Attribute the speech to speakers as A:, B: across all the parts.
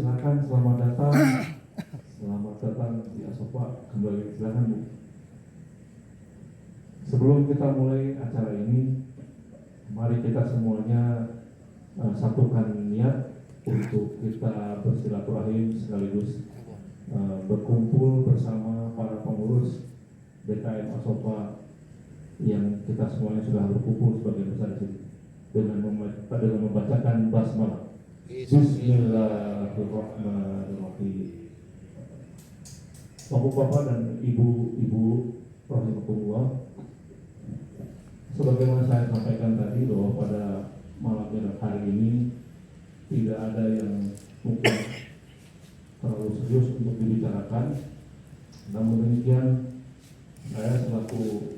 A: Silakan, selamat datang. Selamat datang di Asopa. Kembali, silakan Bu. Sebelum kita mulai acara ini, mari kita semuanya satukan niat untuk kita bersilaturahim sekaligus berkumpul bersama para pengurus DKM Asopa yang kita semuanya sudah berkumpul sebagai besar di sini dengan membacakan basmalah. Bismillahirrahmanirrahim. Bapak-bapak dan ibu-ibu rahimahumullah, sebagaimana saya sampaikan tadi bahwa pada malam hari ini tidak ada yang mungkin terlalu serius untuk dibicarakan. Namun demikian, saya selaku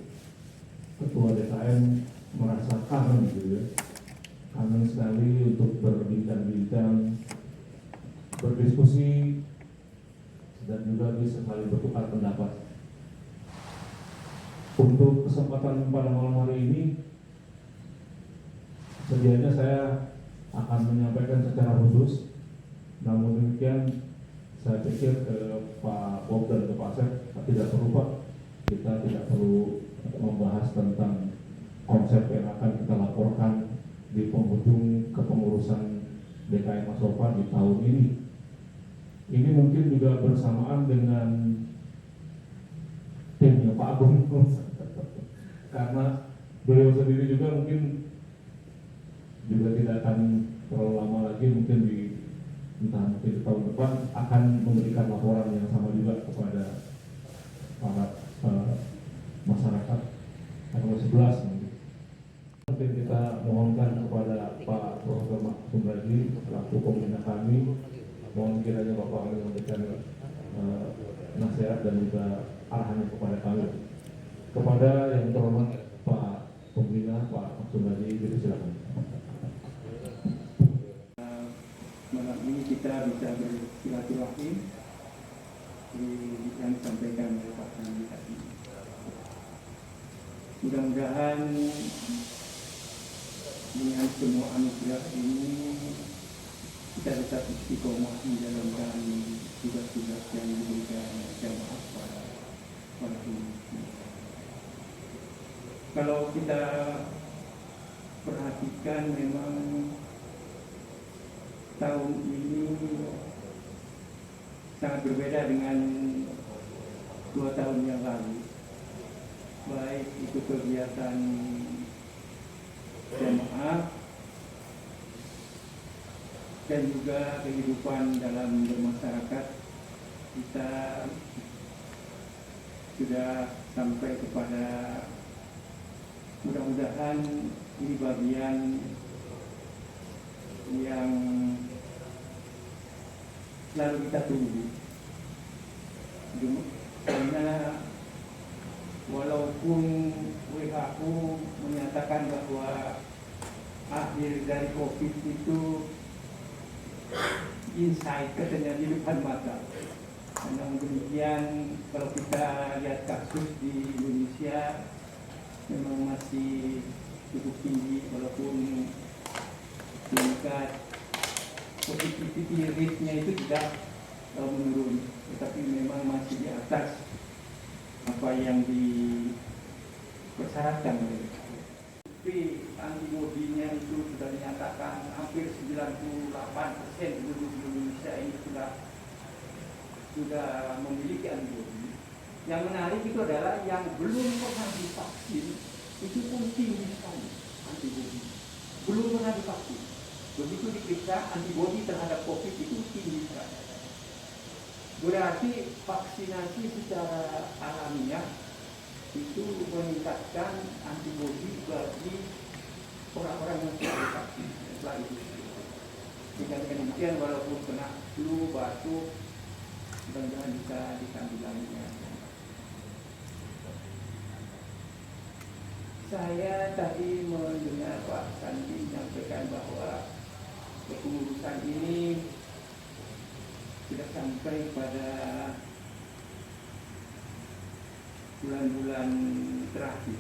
A: Ketua DKM merasa kangen gitu ya. Kangen sekali untuk berbincang-bincang, berdiskusi, dan juga bisa saling bertukar pendapat. Untuk kesempatan pada malam hari ini, sedianya saya akan menyampaikan secara khusus. Namun demikian, saya pikir ke Pak Bob dan ke Pak Sep tidak perlu Pak. Kita tidak perlu membahas tentang konsep yang akan kita laporkan di penghujung kepengurusan DKM Asopa di tahun ini. Ini mungkin juga bersamaan dengan timnya Pak Agung, karena beliau sendiri juga mungkin juga tidak akan terlalu lama lagi, mungkin mungkin di tahun depan akan memberikan laporan yang sama juga kepada para masyarakat tanggal 11 mungkin. Mungkin kita mohonkan kepada Pak Profesor Maksum Raji selaku pembina kami, mohon kiranya Bapak memberikan nasihat dan juga arahannya kepada kami. Kepada yang terhormat Pak Pembina, Pak Maksum Raji, silakan.
B: Malam ini kita bisa bersilaturahim yang disampaikan oleh Pak Sandi tadi. Mudah-mudahan dengan semua anugerah ini kita tetap istiqomah menjalankan tugas-tugas yang diberikan jamaah pada umat. Kalau kita perhatikan, memang tahun ini sangat berbeda dengan 2 tahun yang lalu, baik itu kegiatan jamaah dan juga kehidupan dalam bermasyarakat. Kita sudah sampai kepada, mudah-mudahan ini bagian yang selalu kita tunggu, karena walaupun WHO menyatakan bahwa akhir dari COVID itu insight, katanya di depan mata. Namun demikian, kalau kita lihat kasus di Indonesia memang masih cukup tinggi, walaupun tingkat positivity rate-nya itu tidak menurun, tetapi memang masih di atas apa yang dipersyaratkan. Tapi antibodinya itu sudah dinyatakan hampir 98% penduduk Indonesia ini sudah memiliki antibodi. Yang menarik itu adalah yang belum pernah divaksin itu pun tinggi sekali antibodi. Belum pernah divaksin, begitu diperiksa antibodi terhadap COVID itu tinggi sekali. Berarti vaksinasi secara alamiah itu meningkatkan antibodi bagi orang-orang yang sudah divaksin. Setelah itu, jika demikian, walaupun kena flu, batuk, mudah-mudahan bisa ditanggulanginya. Saya tadi mendengar Pak Sandi menyampaikan bahwa kepengurusan ini sudah sampai pada bulan-bulan terakhir.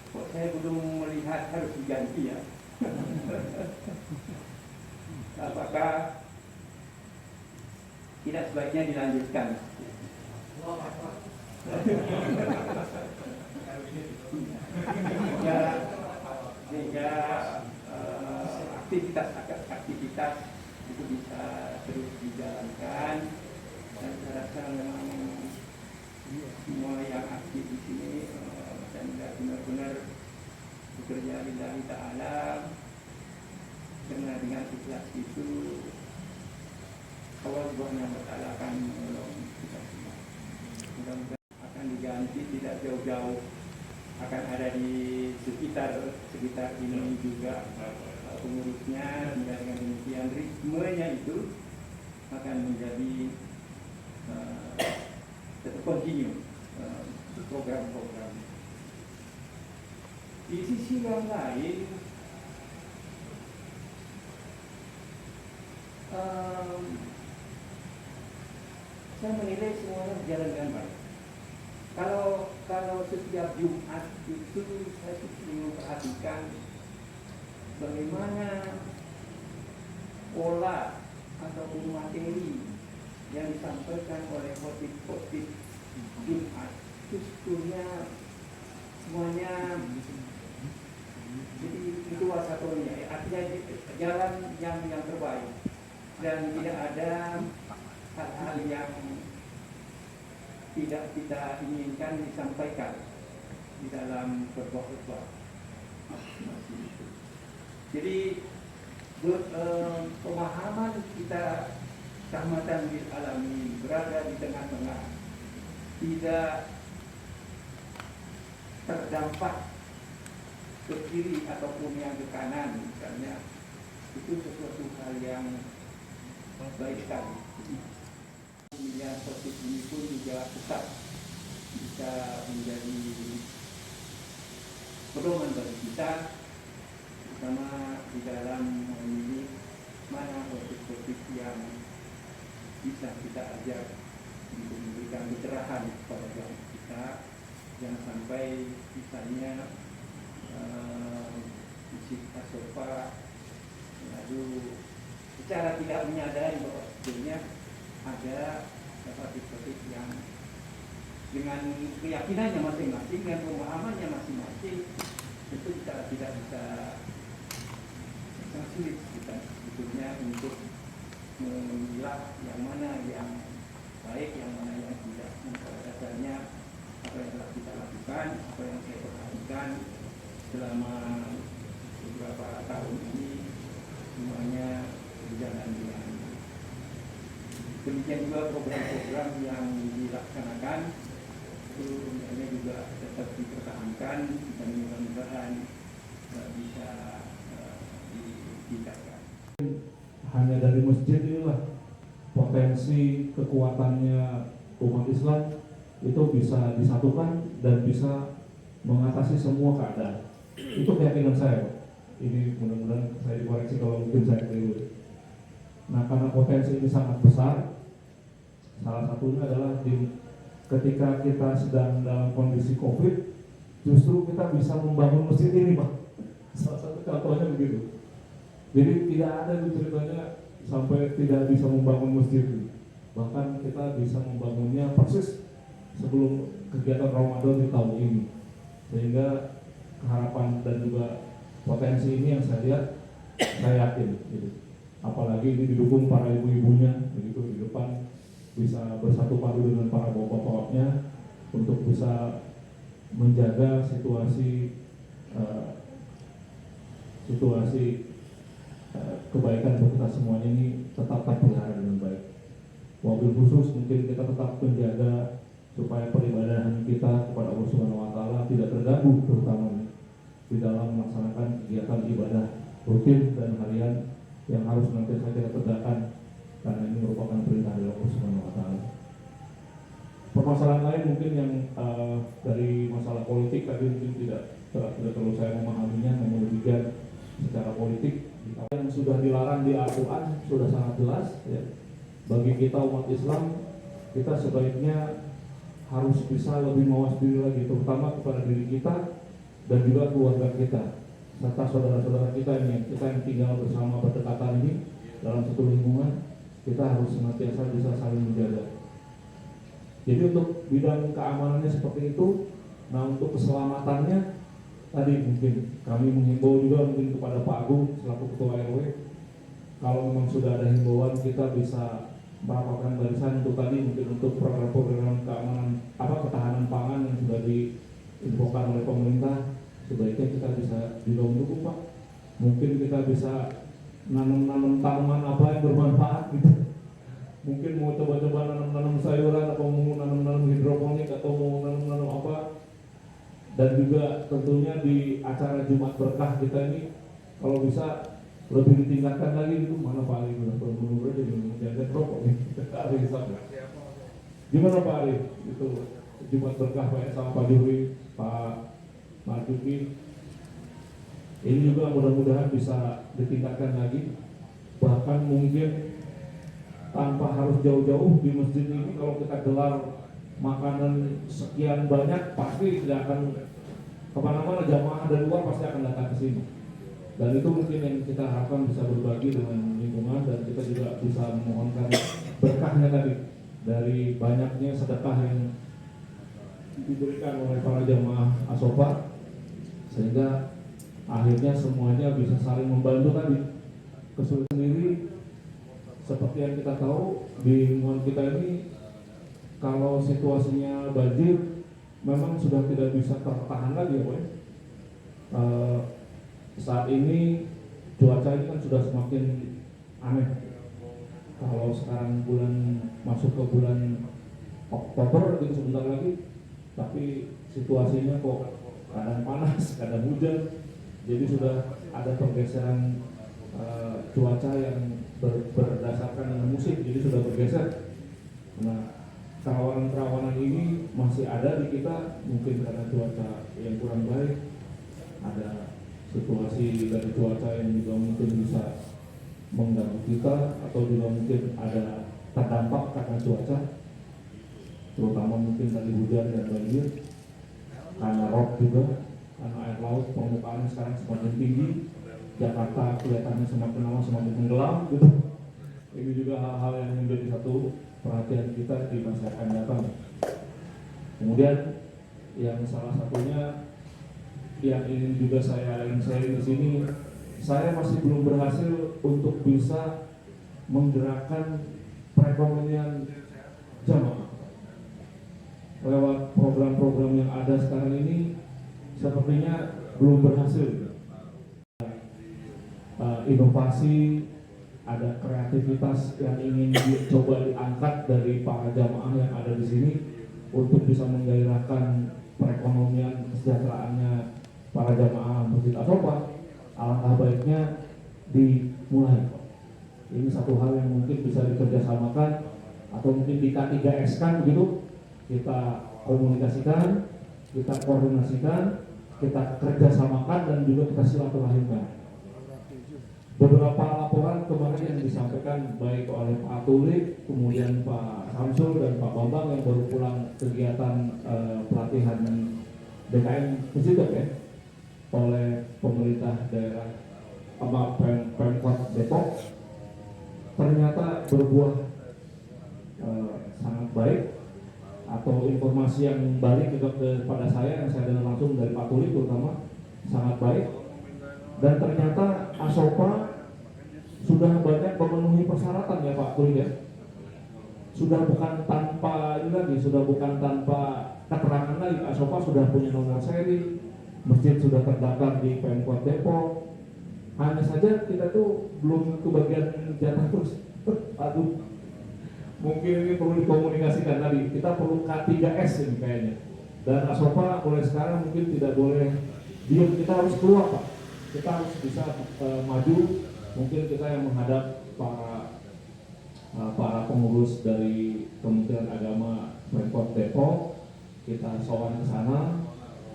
B: Kok saya belum melihat harus diganti ya? apakah tidak sebaiknya dilanjutkan. Sehingga aktivitas itu bisa terus dijalankan, dan saya rasa memang semua yang aktif di sini dan benar-benar bekerja lillahi ta'ala, karena dengan ikhlas itu Allah Subhanahu wa ta'ala akan menolong kita semua. Mudah-mudahan akan diganti, tidak jauh-jauh, akan ada di sekitar ini juga pengurusnya, dan dengan demikian ritmenya itu akan menjadi tetap continue program-program. Di sisi yang lain, saya menilai semuanya berjalan dengan baik. Kalau setiap Jumat itu saya sering memperhatikan bagaimana pola ataupun materi yang disampaikan oleh khotib-khotib Jumat itu sebetulnya semuanya, jadi itu wasatonya, artinya jalan yang terbaik, dan tidak ada hal-hal yang tidak kita inginkan disampaikan di dalam khotbah-khotbah. Jadi pemahaman kita rahmatan lil alamin berada di tengah-tengah, tidak terdampak ke kiri ataupun yang ke kanan misalnya, itu sesuatu hal yang baik sekali. Pemilihan khotib ini pun juga tetap bisa menjadi pedoman bagi kita, terutama di dalam memilih mana khotib-khotib yang bisa kita ajak untuk memberikan pencerahan kepada kelompok kita. Jangan sampai misalnya isi sofa lalu secara tidak menyadari bahwa sebetulnya ada khotib-khotib yang dengan keyakinannya masing-masing, dengan pemahamannya masing-masing, itu kita tidak bisa, sangat sulit kita sebetulnya untuk memilah yang mana yang baik, yang mana yang tidak. Pada dasarnya apa yang telah kita lakukan, apa yang saya perhatikan selama beberapa tahun ini, semuanya berjalan dengan demikian. Juga program-program yang dilaksanakan itu sebenarnya juga tetap dipertahankan, dan mudah-mudahan bisa ditingkatkan.
A: Hanya dari masjid inilah potensi kekuatannya umat Islam itu bisa disatukan dan bisa mengatasi semua keadaan. Itu keyakinan saya, Pak. Ini mudah-mudahan saya dikoreksi kalau mungkin saya keliru. Nah, karena potensi ini sangat besar, salah satunya adalah ketika kita sedang dalam kondisi COVID, justru kita bisa membangun masjid ini, Pak. Salah satu contohnya begitu. Jadi tidak ada ceritanya sampai tidak bisa membangun masjid ini. Bahkan kita bisa membangunnya persis sebelum kegiatan Ramadan di tahun ini. Sehingga keharapan dan juga potensi ini yang saya lihat, saya yakin gitu. Apalagi ini didukung para ibu-ibunya begitu di depan, bisa bersatu padu dengan para bapak-bapaknya untuk bisa menjaga situasi kebaikan untuk kita semuanya ini tetap terpelihara dengan baik. Wabil khusus mungkin kita tetap menjaga supaya peribadahan kita kepada Allah Subhanahu wa taala tidak terganggu, terutama di dalam melaksanakan kegiatan ibadah rutin dan harian yang harus nanti kita tegakkan, karena ini merupakan perintah dari Allah Subhanahu wa taala. Permasalahan lain mungkin yang dari masalah politik tadi mungkin tidak perlu saya memahaminya, namun demikian secara politik yang sudah dilarang di Al-Quran sudah sangat jelas ya. Bagi kita umat Islam, kita sebaiknya harus bisa lebih mawas diri lagi, terutama kepada diri kita dan juga keluarga kita serta saudara-saudara kita yang tinggal bersama berdekatan ini, dalam satu lingkungan kita harus senantiasa bisa saling menjaga. Jadi untuk bidang keamanannya seperti itu. Nah untuk keselamatannya tadi mungkin kami menghimbau juga mungkin kepada Pak Agung selaku Ketua RW, kalau memang sudah ada himbauan kita bisa merapatkan barisan untuk tadi mungkin untuk program-program keamanan ketahanan pangan yang sudah diinfokan oleh pemerintah, sebaiknya kita bisa juga mendukung Pak. Mungkin kita bisa nanam tanaman apa yang bermanfaat gitu. Mungkin mau coba-coba nanam sayuran atau mau nanam hidroponik atau mau nanam apa. Dan juga tentunya di acara Jumat Berkah kita ini kalau bisa lebih ditingkatkan lagi gitu. Mana Pak Ali belum aja menjaga rokok nih. Gimana Pak Ali? Itu Jumat Berkah Pak sama Pak Juri, Pak Marjuki. Ini juga mudah-mudahan bisa ditingkatkan lagi. Bahkan mungkin tanpa harus jauh-jauh di masjid ini kalau kita gelar makanan sekian banyak pasti tidak akan kemana-mana, jamaah dari luar pasti akan datang ke sini. Dan itu mungkin yang kita harapkan bisa berbagi dengan lingkungan dan kita juga bisa memohonkan berkahnya tadi dari banyaknya sedekah yang diberikan oleh para jamaah Asofa sehingga akhirnya semuanya bisa saling membantu tadi. Kesulitan sendiri seperti yang kita tahu di lingkungan kita ini kalau situasinya banjir memang sudah tidak bisa tertahan lagi ya Pak. Saat ini cuaca ini kan sudah semakin aneh. Kalau sekarang masuk ke bulan Oktober gitu sebentar lagi, tapi situasinya kok kadang panas, kadang hujan. Jadi sudah ada pergeseran cuaca yang berdasarkan dengan musim, jadi sudah bergeser. Nah, kerawanan-kerawanan ini masih ada di kita, mungkin karena cuaca yang kurang baik, ada situasi dari cuaca yang juga mungkin bisa mengganggu kita, atau juga mungkin ada terdampak karena cuaca, terutama mungkin dari hujan dan banjir, karena rob juga, karena air laut permukaannya sekarang semakin tinggi, Jakarta kelihatannya semakin lama semakin tenggelam gitu. Ini juga hal-hal yang menjadi satu perhatian kita di masa akan datang. Kemudian yang salah satunya yang ingin juga saya sharing di sini, saya masih belum berhasil untuk bisa menggerakkan perekonomian jamaah lewat program-program yang ada sekarang ini. Sepertinya belum berhasil. Inovasi, ada kreativitas yang ingin dicoba diangkat dari para jamaah yang ada di sini untuk bisa menggairahkan perekonomian kesejahteraannya para jamaah Masjid Asofa. Alangkah baiknya dimulai. Ini satu hal yang mungkin bisa dikerjasamakan atau mungkin di K3S kan begitu, kita komunikasikan, kita koordinasikan, kita kerjasamakan dan juga kita silaturahimkan. Beberapa laporan kemarin yang disampaikan baik oleh Pak Tulik, kemudian Pak Samsul dan Pak Bambang yang baru pulang kegiatan pelatihan DKM Pusito ya oleh pemerintah daerah Pemkot Depok, ternyata berbuah sangat baik, atau informasi yang balik juga kepada saya yang saya dengar langsung dari Pak Tulik terutama sangat baik. Dan ternyata Asofa sudah banyak memenuhi persyaratan ya Pak Tulik ya. Sudah bukan tanpa ini lagi, sudah bukan tanpa keterangan lagi. Asofa sudah punya nomor seri, masjid sudah terdaftar di Pemkot Depok. Hanya saja kita tuh belum kebagian jatah terus. Aduh, mungkin ini perlu dikomunikasikan tadi. Kita perlu K3S ini kayaknya. Dan Asofa mulai sekarang mungkin tidak boleh diam, kita harus keluar Pak. Kita harus bisa maju. Mungkin kita yang menghadap para pengurus dari Kementerian Agama Pemkot Depok, kita sowan ke sana.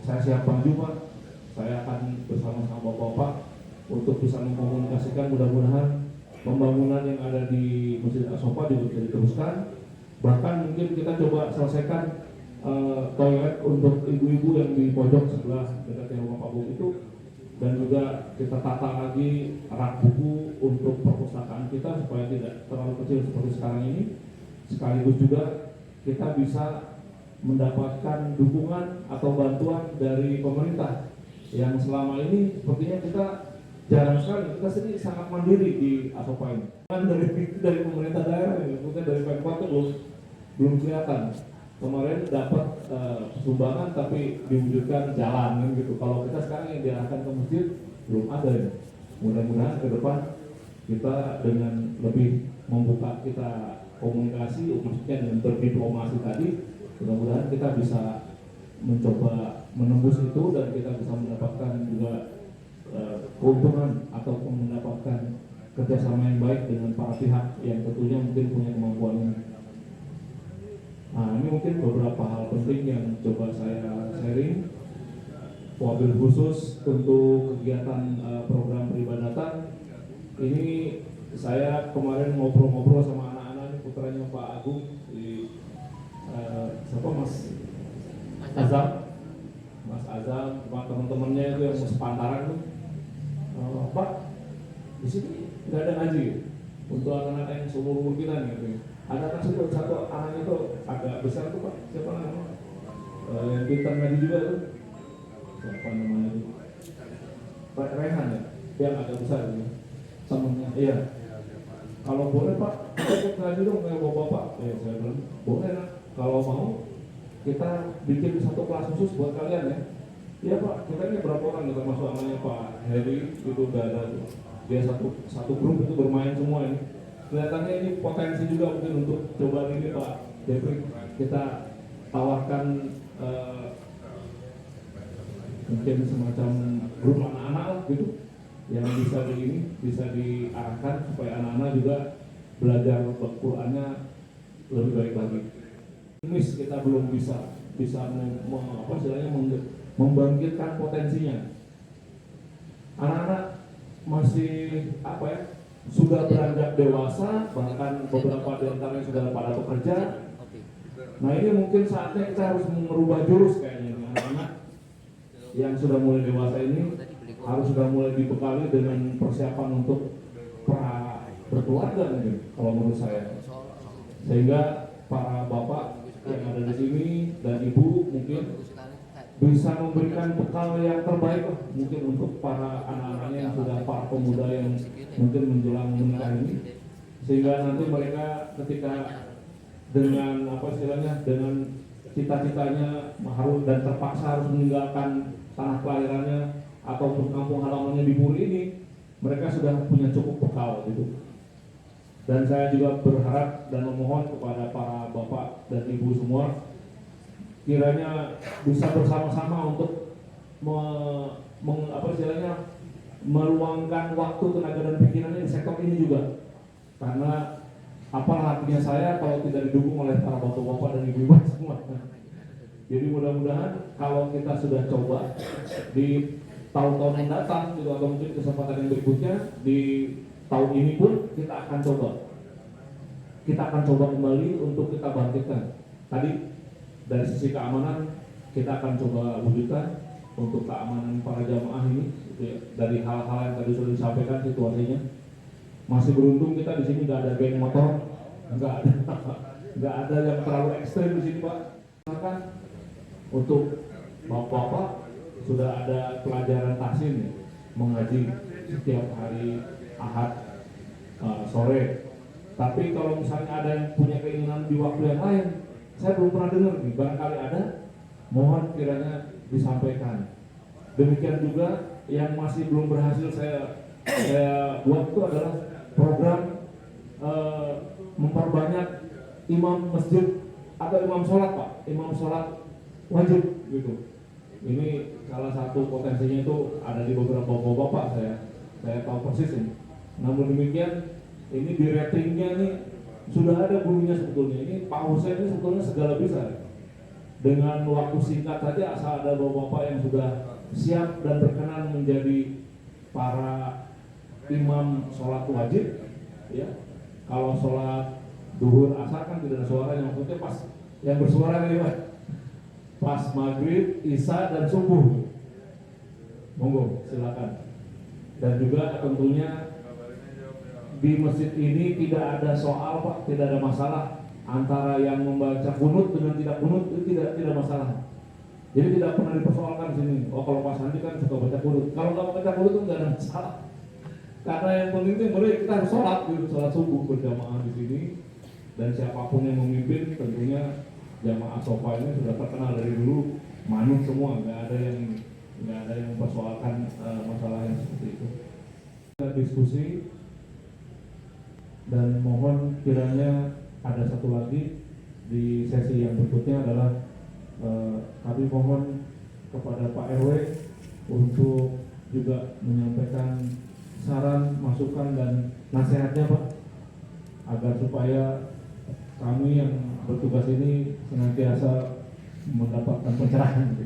A: Saya siap maju Pak. Saya akan bersama-sama Bapak-Bapak untuk bisa mengkomunikasikan, mudah-mudahan pembangunan yang ada di Masjid Asofa juga bisa diteruskan. Bahkan mungkin kita coba selesaikan toilet untuk ibu-ibu yang di pojok sebelah dekat rumah Pak Bu itu. dan juga kita tata lagi rak buku untuk perpustakaan kita supaya tidak terlalu kecil seperti sekarang ini. Sekaligus juga kita bisa mendapatkan dukungan atau bantuan dari pemerintah yang selama ini sepertinya kita jarang sekali, kita sendiri sangat mandiri di Asopa ini. Dari pemerintah daerah, mungkin dari Pemkot itu belum kelihatan. Kemarin dapat sumbangan tapi diwujudkan jalan gitu. Kalau kita sekarang yang diarahkan ke masjid belum ada ya. Mudah-mudahan ke depan kita dengan lebih membuka kita komunikasi, maksudnya dengan berdiplomasi tadi, mudah-mudahan kita bisa mencoba menembus itu dan kita bisa mendapatkan juga keuntungan ataupun mendapatkan kerjasama yang baik dengan para pihak yang tentunya mungkin punya kemampuan ini. Nah, ini mungkin beberapa hal penting yang coba saya sharing. Wabil khusus untuk kegiatan program peribadatan ini, saya kemarin ngobrol-ngobrol sama anak-anak, putranya Pak Agung di siapa Mas Azam, Mas Azam, Pak teman-temannya itu yang sepantaran tuh, Pak di sini nggak ada ngaji untuk anak-anak yang seumur kita nih. Ada kan satu anak itu agak besar tuh Pak, siapa namanya? Yang pintar ngaji juga tuh, siapa namanya itu? Pak Rehan ya, yang agak besar gitu. Temennya, iya. Kalau boleh Pak, kita ikut ngaji dong kayak bapak-bapak. Ya saya bilang boleh lah. Kalau mau kita bikin satu kelas khusus buat kalian ya. Iya Pak, kita ini berapa orang kita masuk namanya Pak Heri itu udah ada tuh. Dia satu grup itu bermain semua ini. Kelihatannya ini potensi juga mungkin untuk coba ini Pak Jeffrey, kita tawarkan mungkin semacam grup anak-anak gitu yang bisa diarahkan supaya anak-anak juga belajar Qurannya lebih baik lagi. Kita belum bisa membangkitkan potensinya. Anak-anak masih sudah beranjak dewasa, bahkan beberapa di antaranya sudah pada bekerja. Nah ini mungkin saatnya kita harus merubah jurus kayaknya nih, anak-anak yang sudah mulai dewasa ini harus sudah mulai dibekali dengan persiapan untuk berkeluarga mungkin kalau menurut saya. Sehingga para bapak yang ada di sini dan ibu mungkin bisa memberikan bekal yang terbaik mungkin untuk para anak-anaknya yang sudah, para pemuda yang mungkin menjelang menikah ini, sehingga nanti mereka ketika dengan dengan cita-citanya harus dan terpaksa harus meninggalkan tanah kelahirannya ataupun kampung halamannya di Puri ini, mereka sudah punya cukup bekal gitu. Dan saya juga berharap dan memohon kepada para bapak dan ibu semua, kiranya bisa bersama-sama untuk meluangkan waktu, tenaga dan pikirannya di sektor ini juga. Karena apa artinya saya kalau tidak didukung oleh para bapak-bapak dan ibu-ibu semua. Jadi mudah-mudahan kalau kita sudah coba di tahun-tahun mendatang gitu, atau mungkin kesempatan yang berikutnya di tahun ini pun kita akan coba kembali untuk kita bangkitkan. Tadi dari sisi keamanan kita akan coba wujudkan untuk keamanan para jamaah ini gitu ya. Dari hal-hal yang tadi sudah disampaikan situasinya, masih beruntung kita di sini nggak ada geng motor, nggak ada yang terlalu ekstrim di sini Pak. Kan untuk bapak-bapak sudah ada pelajaran tahsin ya, mengaji setiap hari Ahad sore. Tapi kalau misalnya ada yang punya keinginan di waktu yang lain, saya belum pernah dengar nih, barangkali ada, mohon kiranya disampaikan. Demikian juga yang masih belum berhasil saya buat itu adalah program memperbanyak imam masjid atau imam sholat Pak, imam sholat wajib gitu. Ini salah satu potensinya itu ada di beberapa bapak-bapak, saya tahu persis ini. Namun demikian, ini di ratingnya nih sudah ada gurunya sebetulnya. Ini Pak Hussein ini sebetulnya segala bisa. Dengan waktu singkat saja asal ada bapak-bapak yang sudah siap dan berkenan menjadi para imam sholat wajib, ya. Kalau sholat duhur asar kan tidak ada suaranya, maksudnya pas yang bersuara ini Pak, pas maghrib, isya dan subuh. Monggo, silakan. Dan juga tentunya di masjid ini tidak ada soal Pak, tidak ada masalah antara yang membaca kunut dengan tidak kunut, itu tidak masalah. Jadi tidak pernah dipersoalkan di sini. Oh kalau Pak Sandi kan suka baca kunut. Kalau nggak baca kunut itu nggak ada masalah. Karena yang penting itu kita harus sholat, gitu, sholat subuh berjamaah di sini. Dan siapapun yang memimpin tentunya jamaah sofa ini sudah terkenal dari dulu manut semua, nggak ada yang mempersoalkan masalah yang seperti itu. Kita diskusi dan mohon kiranya ada satu lagi di sesi yang berikutnya adalah kami mohon kepada Pak RW untuk juga menyampaikan saran, masukan dan nasihatnya Pak, agar supaya kami yang bertugas ini senantiasa mendapatkan pencerahan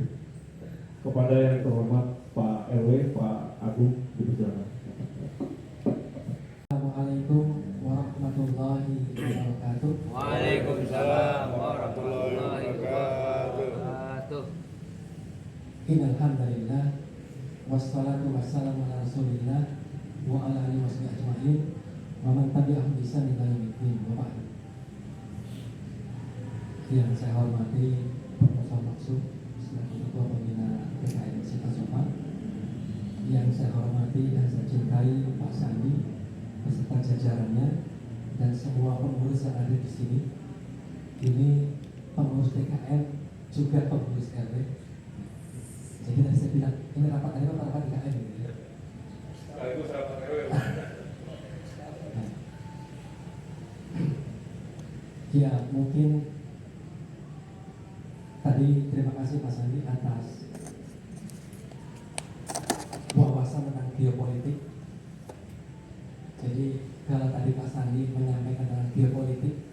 A: kepada yang terhormat Pak RW, Pak Agung dipersilakan.
C: Assalamualaikum warahmatullahi wabarakatuh.
D: Waalaikumsalam warahmatullahi wabarakatuh.
C: Innal hamdalillah wassalatu wassalamu ala Rasulillah wa ala alihi washabihi ajmain wa man tabi'ahum bi ihsan ila yaumiddin wa ba'd. Yang saya hormati Profesor Maksud selaku Ketua Pembina PKN Sita Sofa, yang saya hormati dan saya cintai Pak Sandi beserta jajarannya dan semua pengurus yang ada di sini. Ini pengurus PKN juga pengurus RW. Jadi tadi saya bilang ini rapat PKN gitu ya.
A: Sekaligus rapat RW.
C: Ya mungkin tadi terima kasih Pak Sandi atas wawasan tentang geopolitik. Jadi kalau tadi Pak Sandi menyampaikan tentang geopolitik,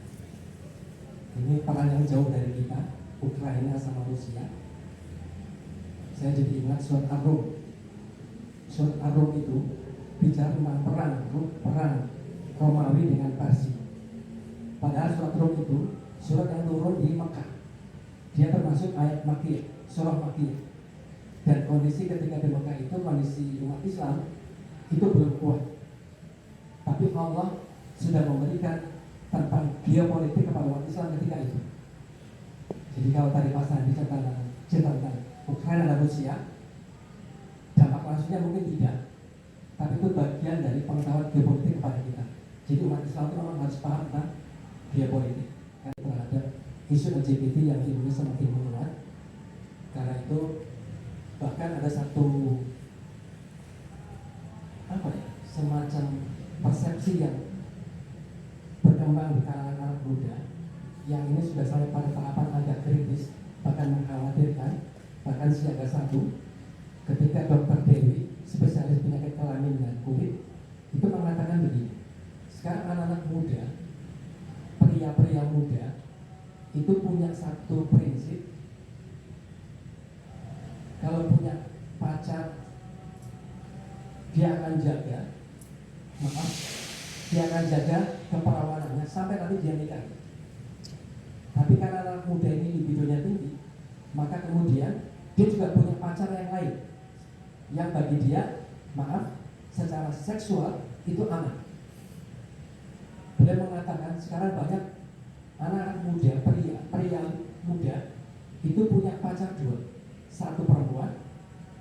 C: ini perang yang jauh dari kita, Ukraina sama Rusia. Saya jadi ingat surat Ar-Rum. Surat Ar-Rum itu bicara tentang perang Romawi dengan Parsi. Padahal surat Rum itu surat yang turun di Mekah. Dia termasuk ayat Makkiyah, surah Makkiyah. Dan kondisi ketika di Mekah itu, kondisi umat Islam itu belum kuat. Tapi Allah sudah memberikan tentang geopolitik kepada umat Islam ketika itu. Jadi kalau tadi Pak Sandi tentang Ukraina dan Rusia, dampak langsungnya mungkin tidak, tapi itu bagian dari pengetahuan geopolitik kepada kita. Jadi umat Islam itu memang harus paham tentang geopolitik terhadap isu LGBT yang di Indonesia semakin menguat. Karena itu bahkan ada satu semacam persepsi yang berkembang di kalangan anak muda yang ini sudah sampai pada tahapan agak kritis, bahkan mengkhawatirkan, bahkan siaga satu ketika Dr. Dewi, spesialis penyakit kelamin dan kulit, itu mengatakan begini, sekarang anak-anak muda, pria-pria muda itu punya satu prinsip, kalau punya pacar dia akan jaga keperawanannya sampai nanti dia nikah. Tapi karena anak muda ini libidonya tinggi, maka kemudian dia juga punya pacar yang lain yang bagi dia, secara seksual itu aman. Beliau mengatakan sekarang banyak anak-anak muda, pria muda itu punya pacar dua, satu perempuan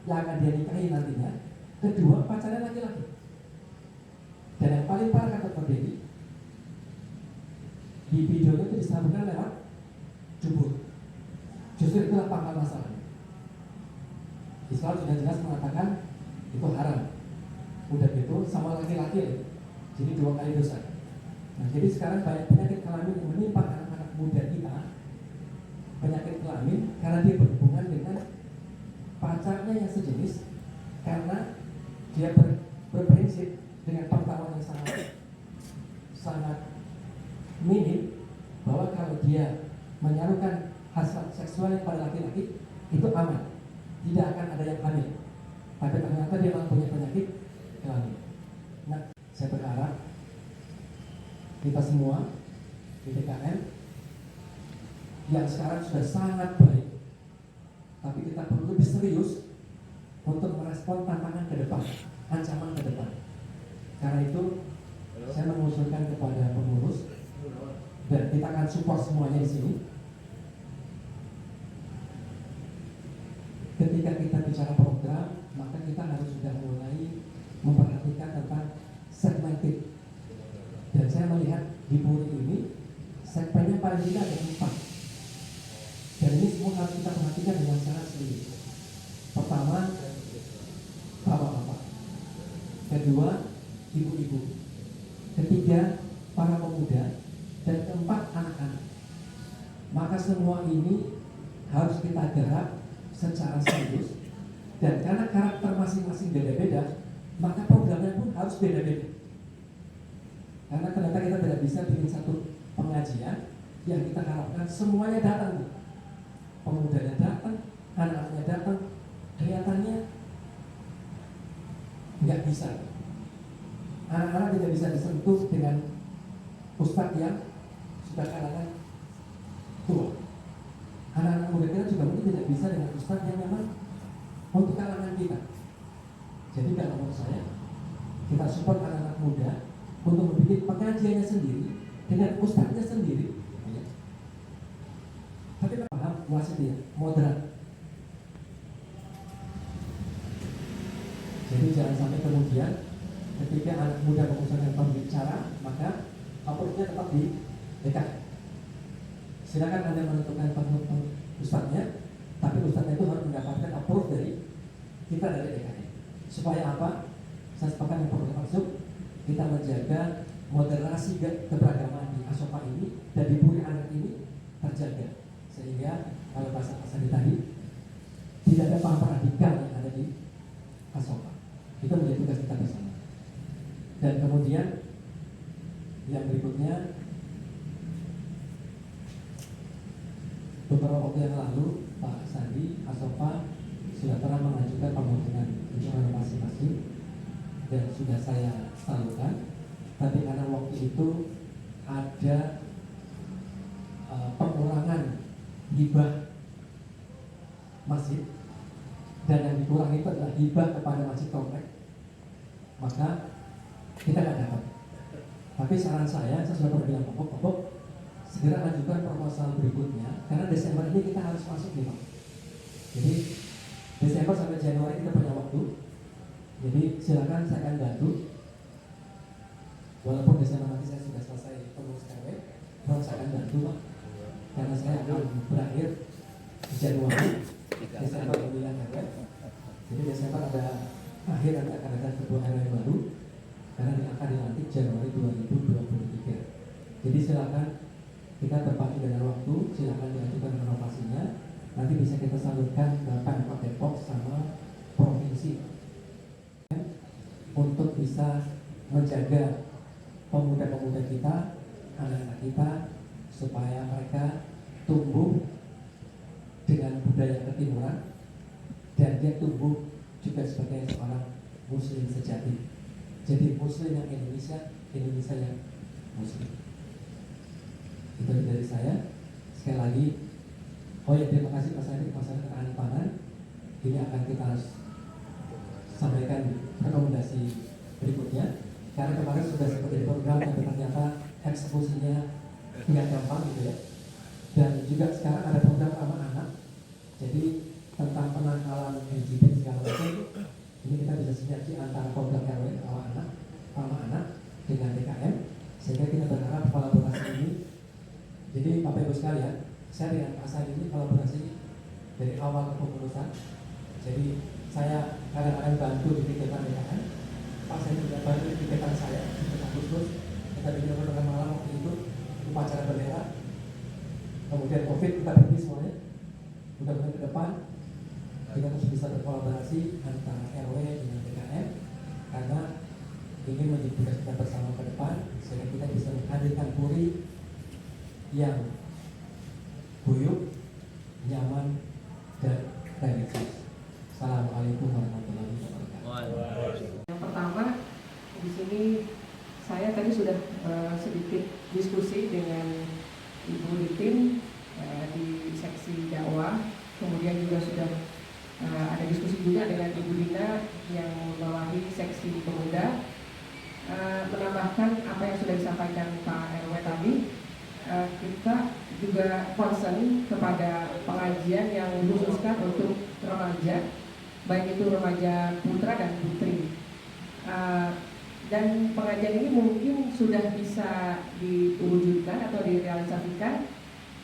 C: yang akan dia nikahi nantinya, kedua pacarnya laki-laki. Dan yang paling parah kata Dr. Dewi, di videonya itu disambungkan lewat jubur. Justru itulah pangkal masalahnya. Islam sudah jelas mengatakan itu haram. Udah gitu sama laki-laki, jadi dua kali dosa. Nah, jadi sekarang banyak penyakit kelamin yang menimpa anak-anak muda kita. Penyakit kelamin karena dia berhubungan dengan pacarnya yang sejenis, karena dia berprinsip dengan pengetahuan yang sangat minim bahwa kalau dia menyalukan hasrat seksualnya pada laki-laki itu aman, tidak akan ada yang hamil. Tapi ternyata dia memang punya penyakit kelamin. Nah, saya berharap kita semua di PKN yang sekarang sudah sangat baik, tapi kita perlu lebih serius untuk merespon tantangan ke depan, ancaman ke depan. Karena itu saya mengusulkan kepada pengurus dan kita akan support semuanya di sini. Ketika kita bicara program, maka kita harus sudah mulai memperhatikan tentang segmented. Dan saya melihat di Puri ini segmennya paling tidak ada 4. Dan ini semua harus kita perhatikan dengan sangat serius. Pertama, bapak-bapak. Kedua, ibu-ibu. Ketiga, para pemuda. Dan keempat, anak-anak. Maka semua ini harus kita garap secara serius. Dan karena karakter masing-masing beda-beda, maka programnya pun harus beda-beda. Karena ternyata kita tidak bisa bikin satu pengajian yang kita harapkan semuanya datang. Pemudanya datang, anak-anaknya datang, kelihatannya nggak bisa. Anak-anak tidak bisa disentuh dengan ustadz yang sudah kalangan tua. Anak-anak muda kita juga mungkin tidak bisa dengan ustadz yang memang untuk kalangan kita. Jadi kalau menurut saya, kita support anak-anak muda untuk membuat pengajiannya sendiri dengan ustadznya sendiri. Ya. Tapi paham wasitiyah, moderat. Jadi jangan sampai kemudian ketika anak muda mengusulkan pembicara, maka approach-nya tetap di DKM. Silakan Anda menentukan ustadznya, tapi ustadznya itu harus mendapatkan approve dari kita dari DKM. Supaya apa? Saya sepakat yang perlu masuk, kita menjaga moderasi keberagaman di Asopa ini dan di Puri Anak ini terjaga. Sehingga kalau bahasa tadi tidak ada paham radikal yang ada di Asopa. Itu menjadi tugas kita bersama. Dan kemudian yang berikutnya, beberapa waktu yang lalu Pak Sandi Asopa sudah pernah mengajukan pembangunan rencana masing-masing dan sudah saya salurkan. Tapi karena waktu itu ada pengurangan hibah masjid dan yang dikurangi itu adalah hibah kepada masjid komplek, maka kita tidak dapat. Tapi saran saya sudah pernah bilang Pokok segera ajukan proposal berikutnya karena Desember ini kita harus masuk nih Pak. Jadi Desember sampai Januari kita punya waktu. Jadi silakan saya akan bantu. Walaupun Desember nanti saya sudah selesai pengurus RW, saya akan bantu Pak. Karena saya akan berakhir di Januari, Desember pemilihan RW. Jadi Desember ada akhir nanti akan ada ketua RW baru karena akan dilantik Januari 2023. Jadi silakan kita terpacu dengan waktu, silakan diajukan renovasinya. Nanti bisa kita salurkan ke Pemkot Depok sama provinsi untuk bisa menjaga pemuda-pemuda kita, anak-anak kita, supaya mereka tumbuh dengan budaya ketimuran dan dia tumbuh juga sebagai seorang muslim sejati. Jadi muslim yang Indonesia, Indonesia yang muslim. Itu dari saya. Sekali lagi, oh ya terima kasih Pak Sandi, masalah ketahanan pangan. Ini akan kita sampaikan rekomendasi berikutnya. Karena kemarin sudah seperti program tapi ternyata eksekusinya tidak gampang gitu ya. Dan juga sekarang ada program ramah anak. Jadi tentang penangkalan LGBT segala macam. Ini kita bisa sinergi antara program RW ramah anak dengan DKM, sehingga kita berharap kolaborasi ini. Jadi Bapak Ibu sekalian, saya dengan Pak Sandi ini kolaborasi dari awal kepengurusan. Jadi saya kadang-kadang bantu di kegiatan DKM, Pak Sandi juga bantu di kegiatan saya di Agustus. Kita bikin program malam waktu itu, upacara bendera. Kemudian COVID kita berhenti semuanya. Mudah-mudahan ke depan kita harus bisa berkolaborasi antara RW dengan DKM karena ingin menjadi tugas kita bersama ke depan sehingga kita bisa menghadirkan Puri yang guyup, nyaman, dan religius. Assalamualaikum warahmatullahi wabarakatuh.
E: Yang pertama di sini saya tadi sudah sedikit diskusi dengan Ibu Litin di seksi dakwah, kemudian juga sudah ada diskusi diskusi juga dengan Ibu Dina yang membawahi seksi pemuda, menambahkan apa yang sudah disampaikan Pak RW tadi. Kita juga concern kepada pengajian yang dikhususkan untuk remaja, baik itu remaja putra dan putri. Dan pengajian ini mungkin sudah bisa diwujudkan atau direalisasikan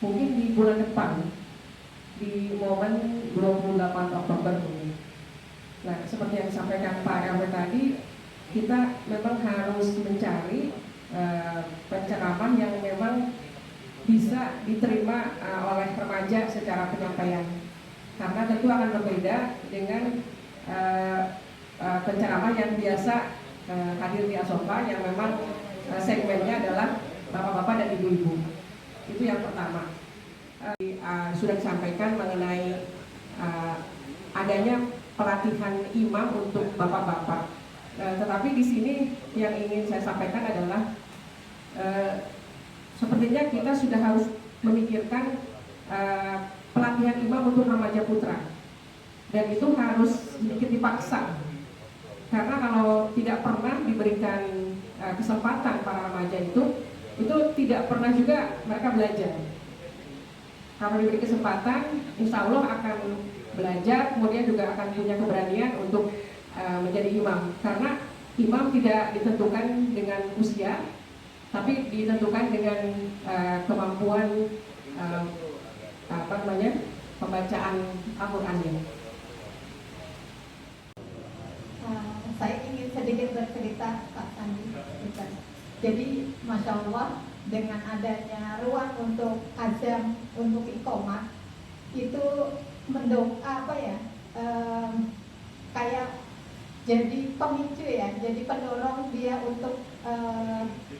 E: mungkin di bulan depan, di momen 28 Oktober mungkin. Nah, seperti yang disampaikan Pak RW tadi, kita memang harus mencari pencerahan yang memang bisa diterima oleh remaja secara penyampaian, karena tentu akan berbeda dengan penceramah yang biasa hadir di Asofa yang memang segmennya adalah bapak-bapak dan ibu-ibu. Itu yang pertama. Sudah disampaikan mengenai adanya pelatihan imam untuk bapak-bapak. Tetapi di sini yang ingin saya sampaikan adalah sepertinya kita sudah harus memikirkan pelatihan imam untuk remaja putra, dan itu harus sedikit dipaksa, karena kalau tidak pernah diberikan kesempatan para remaja itu tidak pernah juga mereka belajar. Kalau diberi kesempatan, insya Allah akan belajar, kemudian juga akan punya keberanian untuk menjadi imam, karena imam tidak ditentukan dengan usia, tapi ditentukan dengan kemampuan pembacaan Al-Qur'annya.
F: Saya ingin sedikit bercerita, Pak Sandi. Jadi, Masya Allah, dengan adanya ruang untuk azan, untuk iqomah, itu kayak jadi pemicu ya, jadi pendorong dia untuk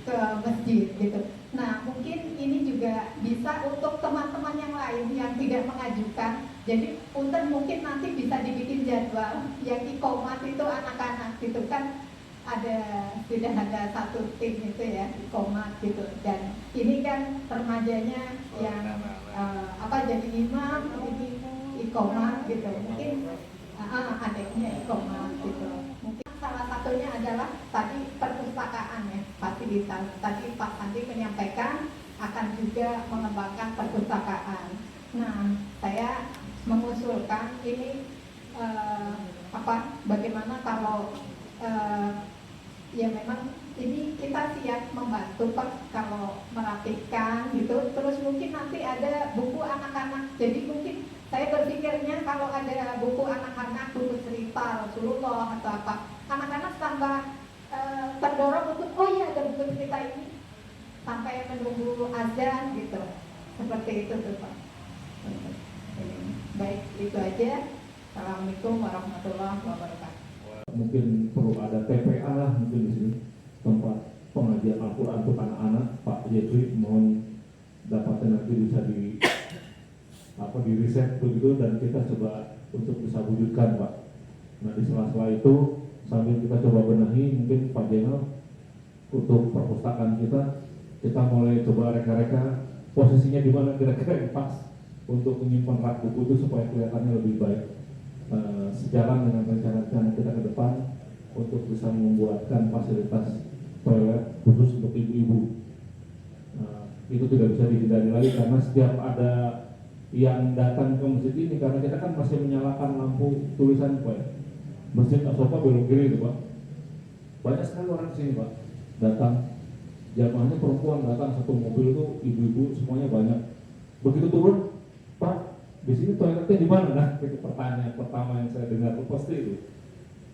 F: ke masjid gitu. Nah, mungkin ini juga bisa untuk teman-teman yang lain yang tidak mengajukan. Jadi punten mungkin nanti bisa dibikin jadwal yang iqomah itu anak-anak gitu kan, sudah ada satu tim itu ya iqomah gitu, dan ini kan remajanya yang jadi imam, ini iqomah gitu, mungkin adiknya iqomah gitu. Mungkin salah satunya adalah tadi perpustakaan ya, fasilitas. Tadi Pak Sandi menyampaikan akan juga mengembangkan perpustakaan. Nah, saya mengusulkan ini bagaimana kalau ya memang ini kita siap membantu Pak kalau merapikan gitu. Terus mungkin nanti ada buku anak-anak. Jadi mungkin saya berpikirnya kalau ada buku anak-anak, buku cerita Rasulullah atau apa, anak-anak tambah terdorong untuk ada buku cerita ini sampai menunggu azan gitu. Seperti itu tuh Pak. Baik, itu aja. Assalamualaikum warahmatullahi wabarakatuh.
A: Mungkin perlu ada TPA lah mungkin di sini, tempat pengajian Al-Quran untuk anak-anak. Pak Jeffrey mohon dapatnya nanti bisa di riset begitu, dan kita coba untuk bisa wujudkan Pak. Nah, di sela-sela itu sambil kita coba benahi mungkin Pak Jenal untuk perpustakaan kita mulai coba reka-reka posisinya di mana kira-kira yang pas untuk menyimpan rak buku itu supaya kelihatannya lebih baik. Sejalan dengan rencana-rencana kita ke depan untuk bisa membuatkan fasilitas toilet khusus untuk ibu-ibu. Itu tidak bisa dihindari lagi, karena setiap ada yang datang ke masjid ini, karena kita kan masih menyalakan lampu tulisan Pak, Masjid Asofa belok kiri itu Pak. Banyak sekali orang sini Pak datang, jamaahnya perempuan datang satu mobil itu, ibu-ibu semuanya banyak. Begitu turun, Pak, di sini toiletnya di mana? Nah, itu pertanyaan pertama yang saya dengar pasti itu.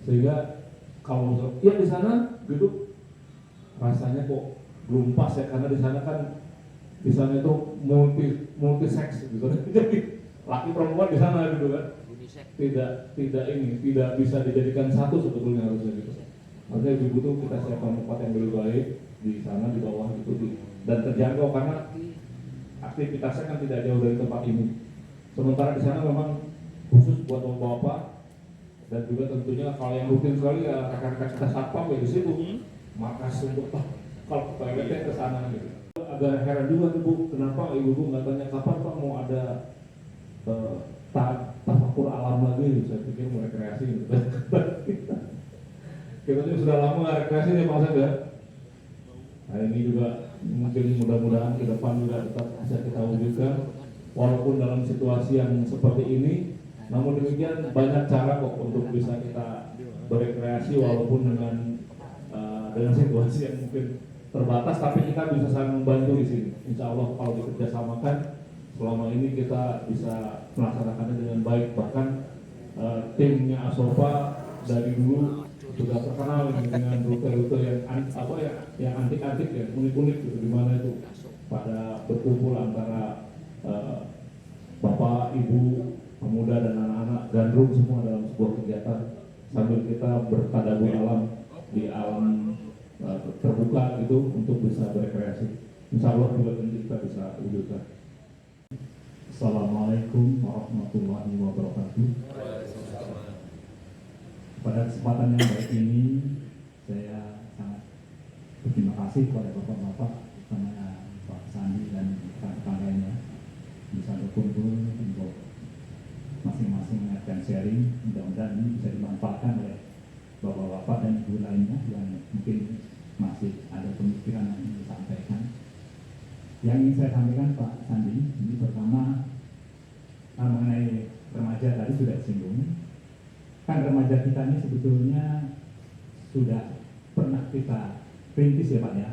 A: Sehingga kalau ya di sana gitu, rasanya kok belum pas ya, karena di sana kan itu multi seks gitu. Jadi laki perempuan di sana gitu kan. Tidak bisa dijadikan satu sebetulnya harusnya gitu. Artinya ibu tuh kita siapkan tempat yang lebih baik di sana di bawah gitu, dan terjangkau karena aktivitasnya kan tidak jauh dari tempat ini. Sementara di sana memang khusus buat bapak-bapak, dan juga tentunya kalau yang rutin sekali ya rekan-rekan kita satpam ya di situ. Markas untuk kalau toiletnya ke sana gitu. Agak heran juga tuh Bu, kenapa ibu-ibu nggak tanya kapan Pak mau ada tafakur alam lagi, saya pikir mau rekreasi gitu. Kita juga sudah lama nggak rekreasi nih Pak Asep ya. Nah ini juga mungkin mudah-mudahan ke depan juga tetap bisa kita wujudkan walaupun dalam situasi yang seperti ini, namun demikian banyak cara kok untuk bisa kita berekreasi walaupun dengan situasi yang mungkin terbatas, tapi kita bisa saling membantu di sini. Insya Allah kalau dikerjasamakan selama ini kita bisa melaksanakannya dengan baik. Bahkan timnya Asofa dari dulu sudah terkenal dengan rute-rute yang antik-antik ya, unik-unik gitu, di mana itu pada berkumpul antara bapak, ibu, pemuda dan anak-anak gandrung semua dalam sebuah kegiatan sambil kita bertadabbur alam di alam terbuka gitu untuk bisa berekreasi. Insya Allah juga kita bisa wujudkan.
G: Assalamualaikum warahmatullahi wabarakatuh. Pada kesempatan yang baik ini, saya sangat berterima kasih kepada bapak-bapak, terutama Pak Sandi dan rekan-rekan lainnya, bisa berkumpul untuk masing-masing mengingatkan sharing. Mudah-mudahan ini bisa dimanfaatkan oleh bapak-bapak dan ibu lainnya yang mungkin masih ada pemikiran yang ingin disampaikan. Yang ingin saya sampaikan Pak Sandi, ini pertama mengenai remaja tadi sudah disinggung. Kan remaja kita ini sebetulnya sudah pernah kita perintis ya Pak ya.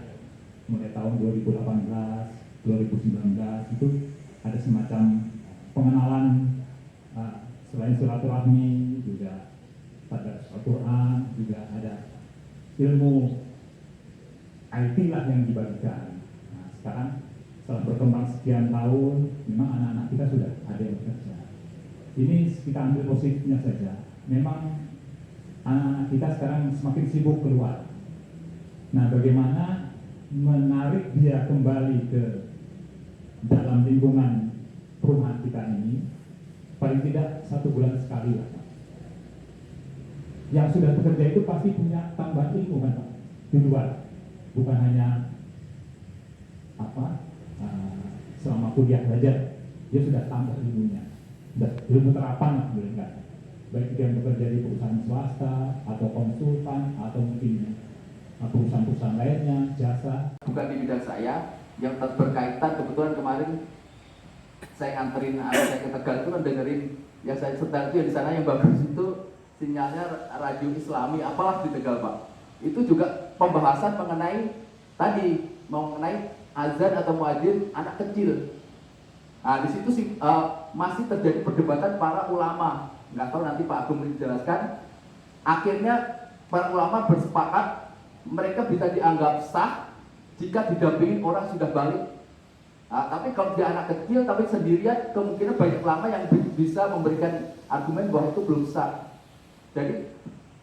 G: Mulai tahun 2018, 2019 itu ada semacam pengenalan selain silaturahmi juga pada Al-Quran, juga ada ilmu IT lah yang dibagikan. Nah, sekarang setelah berkembang sekian tahun, memang anak-anak kita sudah ada yang bekerja. Ini kita ambil positifnya saja. Memang anak-anak kita sekarang semakin sibuk keluar. Nah, bagaimana menarik dia kembali ke dalam lingkungan perumahan kita ini, paling tidak 1 bulan sekali lah. Yang sudah bekerja itu pasti punya tambahan ilmu kan Pak, di luar. Bukan hanya selama kuliah saja, dia sudah tambah ilmunya, sudah ilmu terapan lah mereka. Baik dia yang bekerja di perusahaan swasta atau konsultan atau mungkin perusahaan-perusahaan lainnya, jasa.
B: Bukan di bidang saya, yang berkaitan kebetulan kemarin saya nganterin anak saya ke Tegal itu kan dengerin yang saya sedang itu di sana yang bagus itu sinyalnya radio Islami apalah di Tegal Pak. Itu juga pembahasan mengenai azan atau muadzin anak kecil. Nah di situ masih terjadi perdebatan para ulama. Nggak tahu nanti Pak Agung menjelaskan. Akhirnya para ulama bersepakat mereka bisa dianggap sah jika didampingi orang sudah balik. Nah, tapi kalau dia anak kecil tapi sendirian, kemungkinan banyak ulama yang bisa memberikan argumen bahwa itu belum sah. Jadi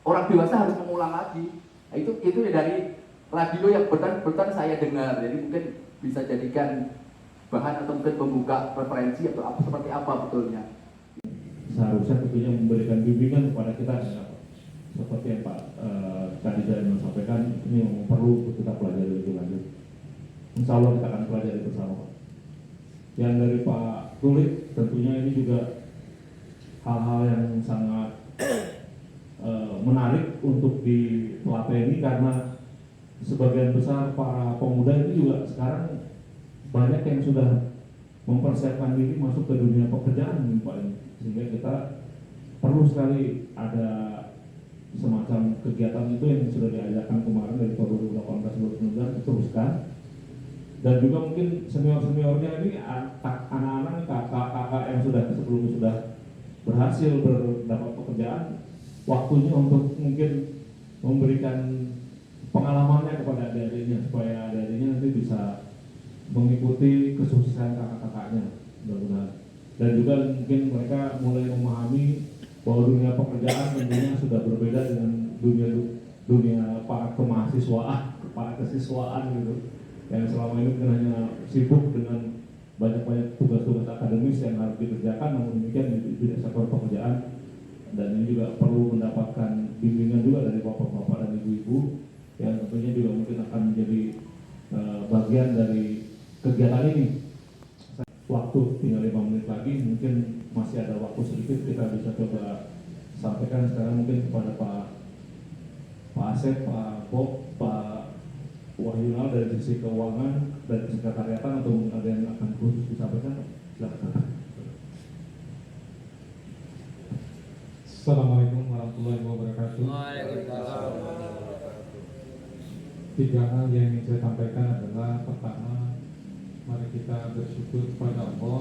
B: orang dewasa harus mengulang lagi. Nah, itu dari radio yang betul-betul saya dengar. Jadi mungkin bisa jadikan bahan atau mungkin membuka referensi atau apa seperti apa betulnya.
A: Seharusnya tentunya memberikan bimbingan kepada kita ya, seperti yang Pak tadi saya sampaikan, ini yang perlu kita pelajari lebih lanjut. Insya Allah kita akan pelajari bersama Pak. Yang dari Pak Tulik tentunya ini juga hal-hal yang sangat menarik untuk diteladani karena sebagian besar para pemuda itu juga sekarang banyak yang sudah mempersiapkan diri masuk ke dunia pekerjaan Pak, sehingga kita perlu sekali ada semacam kegiatan itu yang sudah diajarkan kemarin dari tahun 2018-2019 diteruskan, dan juga mungkin senior-seniornya ini anak-anak kakak-kakak yang sebelumnya sudah berhasil mendapat pekerjaan, waktunya untuk mungkin memberikan pengalamannya kepada adik-adiknya supaya adik-adiknya nanti bisa mengikuti kesuksesan kakak-kakaknya, mudah-mudahan. Dan juga mungkin mereka mulai memahami bahwa dunia pekerjaan tentunya sudah berbeda dengan dunia para kemahasiswaan, para kesiswaan gitu, yang selama ini mungkin hanya sibuk dengan banyak-banyak tugas-tugas akademis yang harus dikerjakan, namun demikian di sektor pekerjaan. Dan ini juga perlu mendapatkan bimbingan juga dari bapak-bapak dan ibu-ibu yang tentunya juga mungkin akan menjadi bagian dari kegiatan ini. Waktu tinggal 5 menit lagi, mungkin masih ada waktu mungkin kepada Pak Asep, Pak Bob, Pak Wahyunal dari sisi keuangan, dari sekretariatan, atau ada yang akan khusus disampaikan? Silakan.
H: Assalamualaikum warahmatullahi wabarakatuh.
D: Waalaikumsalam.
H: 3 hal yang ingin saya sampaikan adalah, pertama, mari kita bersyukur kepada Allah.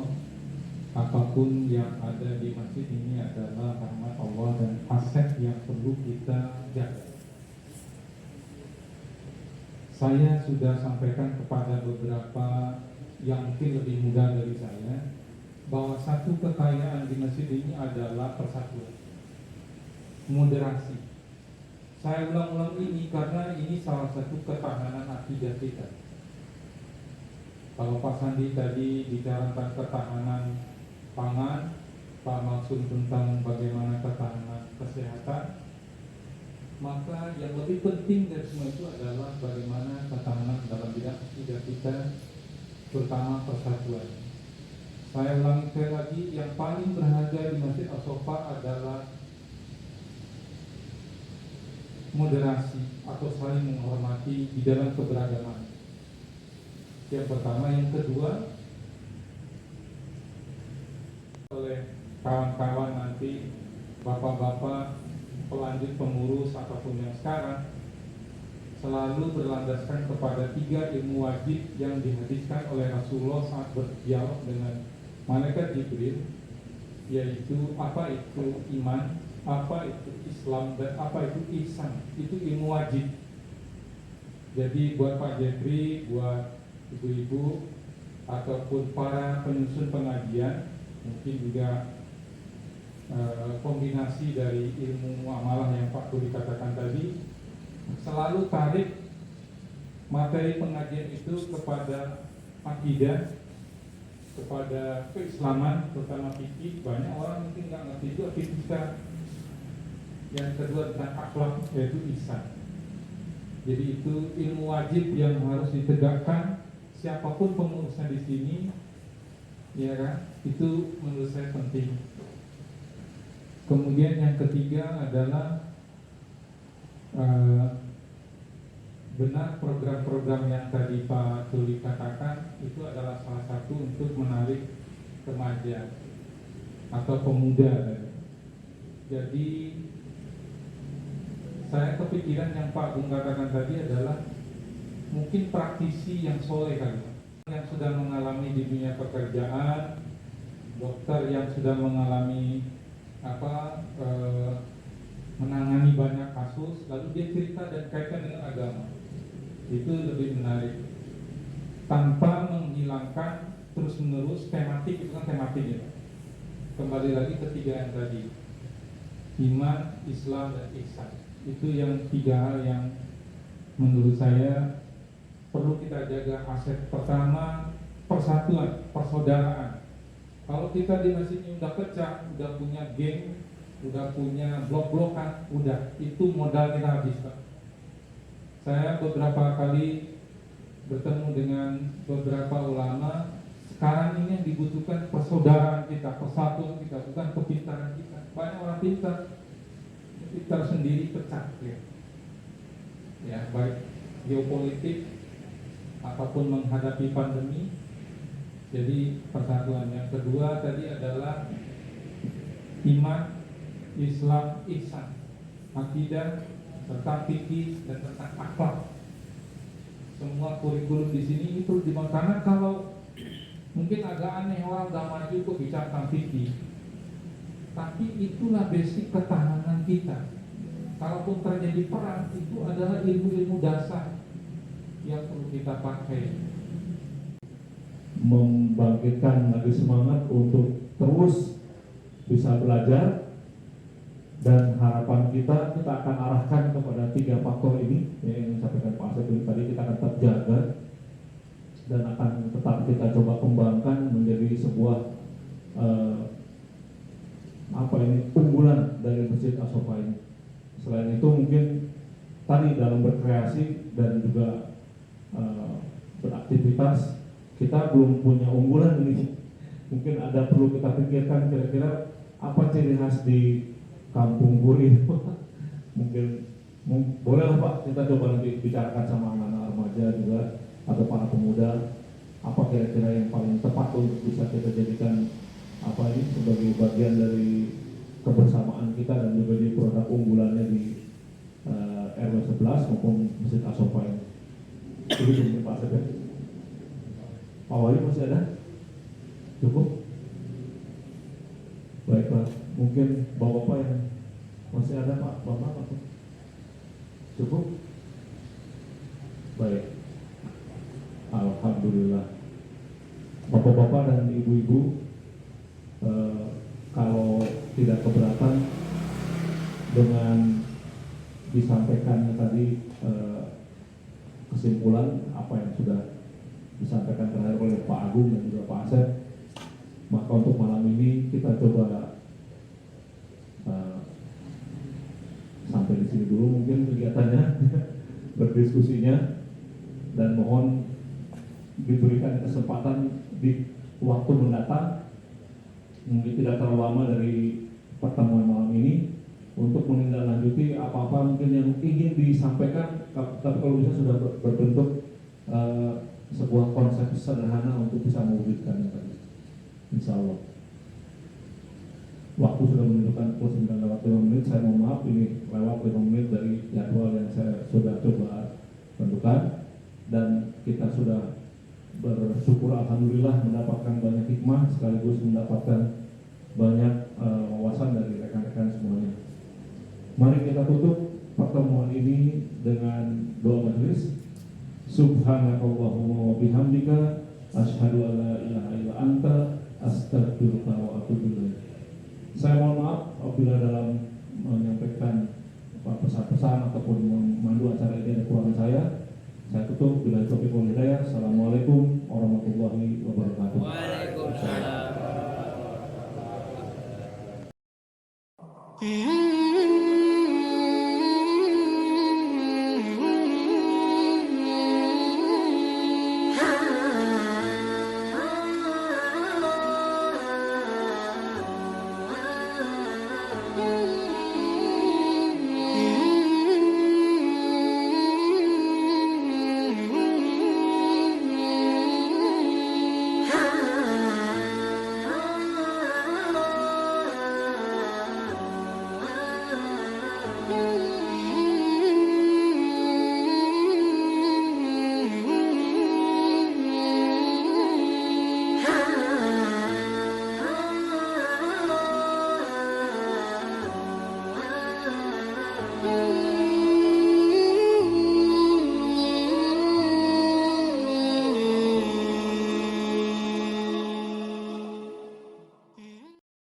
H: Apapun yang ada di masjid ini adalah rahmat Allah dan aset yang perlu kita jaga. Saya sudah sampaikan kepada beberapa yang mungkin lebih muda dari saya, bahwa satu kekayaan di masjid ini adalah persatuan, moderasi. Saya ulang-ulang ini karena ini salah satu ketahanan akidah kita. Kalau Pak Sandi tadi bicara tentang ketahanan pangan, Pak Maksud tentang bagaimana ketahanan kesehatan, maka yang lebih penting dari semua itu adalah bagaimana ketahanan dalam bidang akidah kita, terutama persatuan. Saya ulangi sekali lagi, yang paling berharga di Masjid As-Sofa adalah moderasi atau saling menghormati di dalam keberagaman. Yang pertama. Yang kedua, oleh kawan-kawan nanti, bapak-bapak pelanjut pengurus ataupun yang sekarang, selalu berlandaskan kepada 3 ilmu wajib yang dihadiskan oleh Rasulullah saat berdialog dengan malaikat Jibril, yaitu apa itu iman, apa itu Islam, dan apa itu ihsan. Itu ilmu wajib. Jadi buat Pak Jeffrey, buat ibu-ibu ataupun para penyusun pengajian, mungkin juga kombinasi dari ilmu muamalah yang Pak Budi katakan tadi, selalu tarik materi pengajian itu kepada akidah, kepada keislaman, terutama fikih. Banyak orang mungkin nggak ngerti juga fikih sekarang. Yang kedua tentang akhlak, yaitu ihsan. Jadi itu ilmu wajib yang harus ditegakkan siapapun pengurusnya di sini, ya kan? Itu menurut saya penting. Kemudian yang ketiga adalah benar program-program yang tadi Pak Tuli katakan itu adalah salah satu untuk menarik remaja atau pemuda. Jadi saya kepikiran yang Pak Bung katakan tadi adalah mungkin praktisi yang soleh kali, yang sudah mengalami di dunia pekerjaan, dokter yang sudah mengalami menangani banyak kasus, lalu dia cerita dan kaitkan dengan agama. Itu lebih menarik, tanpa menghilangkan terus-menerus tematik. Itu kan tematiknya. Kembali lagi ke 3 yang tadi, iman, Islam, dan ihsan. Itu yang 3 hal yang menurut saya perlu kita jaga. Aset pertama, persatuan, persaudaraan. Kalau kita di masjid ini udah pecah, udah punya geng, udah punya blok-blokan, udah, itu modal kita habis, Pak. Saya beberapa kali bertemu dengan beberapa ulama. Sekarang ini yang dibutuhkan persaudaraan kita, persatuan kita, bukan kepintaran kita. Banyak orang pintar sendiri pecah, ya, baik geopolitik apapun menghadapi pandemi. Jadi persatuan. Yang kedua tadi adalah iman, Islam, ihsan, akidah, tentang fikih, dan tentang akhlak. Semua kurikulum di sini itu dibangun. Karena kalau mungkin agak aneh, orang udah maju kok bicara tentang fikih, tapi itulah basic ketahanan kita. Kalaupun terjadi perang, itu adalah ilmu-ilmu dasar yang perlu kita pakai.
A: Membangkitkan lagi semangat untuk terus bisa belajar, dan harapan kita akan arahkan kepada 3 faktor ini yang disampaikan Pak Asep tadi. Kita akan tetap jaga dan akan tetap kita coba kembangkan menjadi sebuah unggulan dari Masjid As-Sofa ini. Selain itu mungkin tadi dalam berkreasi dan juga beraktivitas, kita belum punya unggulan ini. Mungkin ada perlu kita pikirkan kira-kira apa ciri khas di kampung Guri. Mungkin boleh lah Pak, kita coba nanti bicarakan sama anak-anak remaja juga atau para pemuda, apa kira-kira yang paling tepat untuk bisa kita jadikan apa ini sebagai bagian dari kebersamaan kita dan juga di produk unggulannya di RW 11 maupun Masjid Asofa ini. Itu mungkin Pak Asep ya. Pak Wali masih ada? Cukup? Baiklah, mungkin Bapak-Bapak yang masih ada Pak, Bapak apa? Cukup? Baik. Alhamdulillah. Bapak-bapak dan ibu-ibu, kalau tidak keberatan dengan disampaikannya tadi kesimpulan apa yang sudah disampaikan terakhir oleh Pak Agung dan juga Pak Asep, maka untuk malam ini kita coba sampai di sini dulu mungkin kegiatannya berdiskusinya, dan mohon diberikan kesempatan di waktu mendatang mungkin tidak terlalu lama dari pertemuan malam ini untuk menindaklanjuti apa-apa mungkin yang ingin disampaikan, tapi kalau bisa sudah berbentuk sebuah konsep sederhana untuk bisa mewujudkannya tadi. Insya Allah. Waktu sudah menunjukkan pukul 9:05, saya mohon maaf ini lewat 5 menit dari jadwal yang saya sudah coba tentukan, dan kita sudah bersyukur alhamdulillah mendapatkan banyak hikmah sekaligus mendapatkan banyak wawasan dari rekan-rekan semuanya. Mari kita tutup pertemuan ini dengan doa majelis. Subhanakallahumma wa bihamdika asyhadu an la ilaha illa anta astaghfiruka wa atubu ilaik. Saya mohon maaf apabila dalam menyampaikan pesan-pesan ataupun memandu acara ini ada kurang